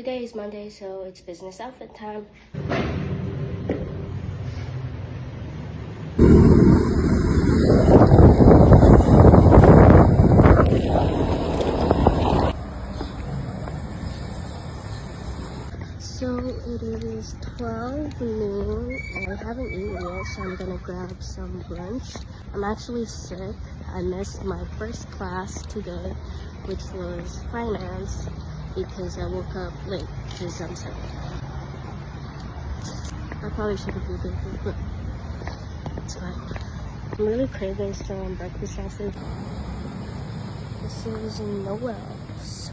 Today is Monday, so it's business outfit time. So it is 12 noon and I haven't eaten yet, so I'm gonna grab some lunch. I'm actually sick. I missed my first class today, which was finance, because I woke up late because I'm sick. I probably should have eaten it, but it's fine. I'm really craving some breakfast sausage. This is Noel's.